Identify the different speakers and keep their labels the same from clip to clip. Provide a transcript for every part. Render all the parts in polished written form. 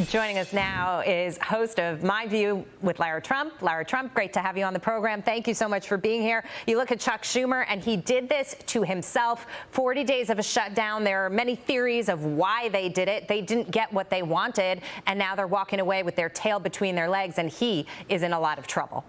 Speaker 1: Joining us now is host of My View with Lara Trump. Lara Trump, great to have you on the program. Thank you so much for being here. You look at Chuck Schumer, and he did this to himself. 40 days of a shutdown. There are many theories of why they did it. They didn't get what they wanted, and now they're walking away with their tail between their legs, and he is in a lot of trouble.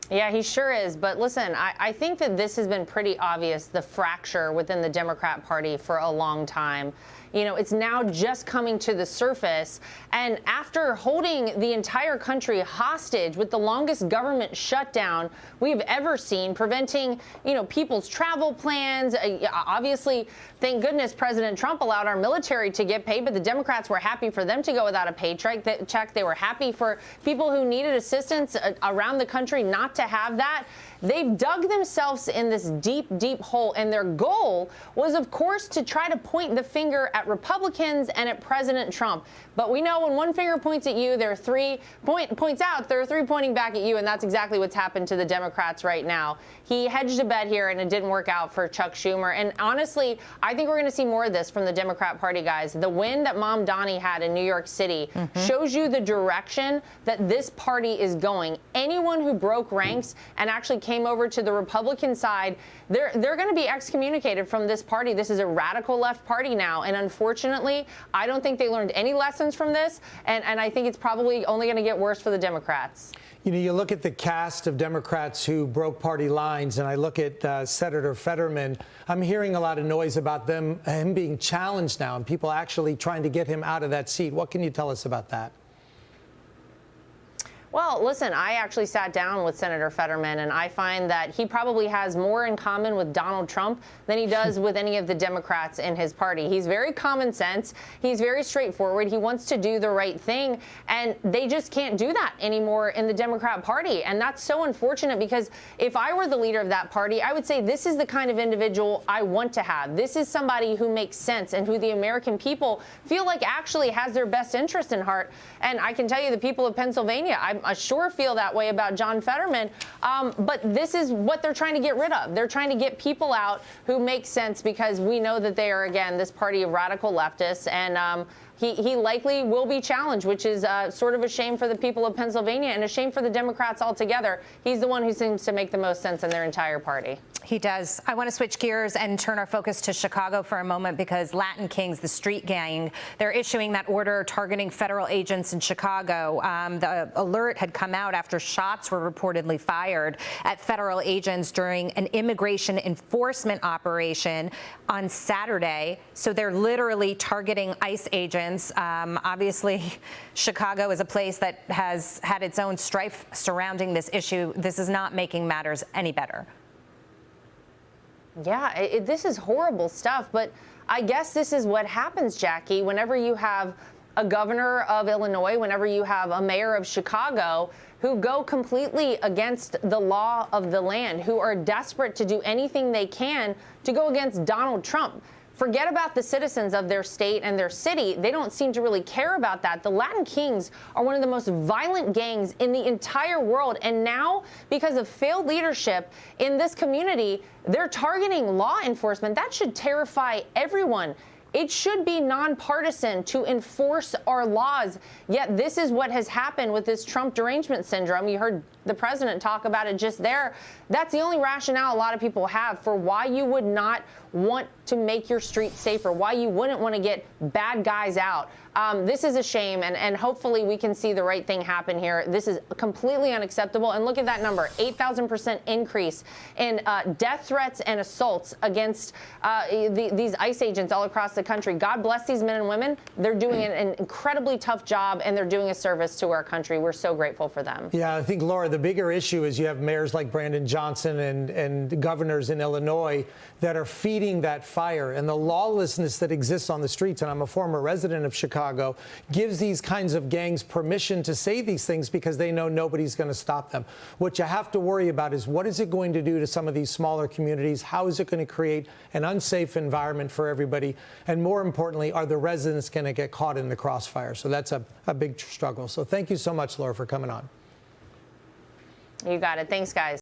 Speaker 2: Yeah, he sure is. But listen, I think that this has been pretty obvious, the fracture within the Democrat Party for a long time. You know, it's now just coming to the surface. And after holding the entire country hostage with the longest government shutdown we've ever seen, preventing, people's travel plans. Obviously, thank goodness President Trump allowed our military to get paid, but the Democrats were happy for them to go without a paycheck. They were happy for people who needed assistance around the country not to have that. They've dug themselves in this deep, deep hole, and their goal was, of course, to try to point the finger at Republicans and at President Trump. But we know when one finger points at you, there are three pointing back at you, and that's exactly what's happened to the Democrats right now. He hedged a bet here, and it didn't work out for Chuck Schumer. And honestly, I think we're going to see more of this from the Democrat Party, guys. The win that Mom Donnie had in New York City shows you the direction that this party is going. Anyone who broke ranks and actually came over to the Republican side, they're going to be excommunicated from this party. This is a radical left party now, and unfortunately, I don't think they learned any lessons from this, and I think it's probably only going to get worse for the Democrats.
Speaker 3: You look at the cast of Democrats who broke party lines, and I look at Senator Fetterman. I'm hearing a lot of noise about him being challenged now, and people actually trying to get him out of that seat. What can you tell us about that?
Speaker 2: Well, listen, I actually sat down with Senator Fetterman, and I find that he probably has more in common with Donald Trump than he does with any of the Democrats in his party. He's very common sense. He's very straightforward. He wants to do the right thing, and they just can't do that anymore in the Democrat Party. And that's so unfortunate, because if I were the leader of that party, I would say this is the kind of individual I want to have. This is somebody who makes sense and who the American people feel like actually has their best interest in heart. And I can tell you, the people of Pennsylvania, I sure feel that way about John Fetterman, but this is what they're trying to get rid of. They're trying to get people out who make sense, because we know that they are, again, this party of radical leftists, and he likely will be challenged, which is sort of a shame for the people of Pennsylvania and a shame for the Democrats altogether. He's the one who seems to make the most sense in their entire party.
Speaker 1: He does. I want to switch gears and turn our focus to Chicago for a moment, because Latin Kings, the street gang, they're issuing that order targeting federal agents in Chicago. The alert had come out after shots were reportedly fired at federal agents during an immigration enforcement operation on Saturday. So they're literally targeting ICE agents. Obviously, Chicago is a place that has had its own strife surrounding this issue. This is not making matters any better.
Speaker 2: Yeah, this is horrible stuff, but I guess this is what happens, Jackie, whenever you have a governor of Illinois, whenever you have a mayor of Chicago who go completely against the law of the land, who are desperate to do anything they can to go against Donald Trump. Forget about the citizens of their state and their city. They don't seem to really care about that. The Latin Kings are one of the most violent gangs in the entire world. And now, because of failed leadership in this community, they're targeting law enforcement. That should terrify everyone. It should be nonpartisan to enforce our laws. Yet this is what has happened with this Trump derangement syndrome. You heard the president talk about it just there. That's the only rationale a lot of people have for why you would not want to make your streets safer, why you wouldn't want to get bad guys out. This is a shame, and hopefully we can see the right thing happen here. This is completely unacceptable. And look at that number, 8,000% increase in death threats and assaults against these ICE agents all across the country. God bless these men and women. They're doing an incredibly tough job, and they're doing a service to our country. We're so grateful for them.
Speaker 3: Yeah, I think, Laura, the bigger issue is you have mayors like Brandon Johnson and governors in Illinois that are feeding that fire, and the lawlessness that exists on the streets. And I'm a former resident of Chicago, gives these kinds of gangs permission to say these things because they know nobody's going to stop them. What you have to worry about is, what is it going to do to some of these smaller communities? How is it going to create an unsafe environment for everybody? And more importantly, are the residents going to get caught in the crossfire? So that's a big struggle. So thank you so much, Laura, for coming on.
Speaker 2: You got it. Thanks, guys.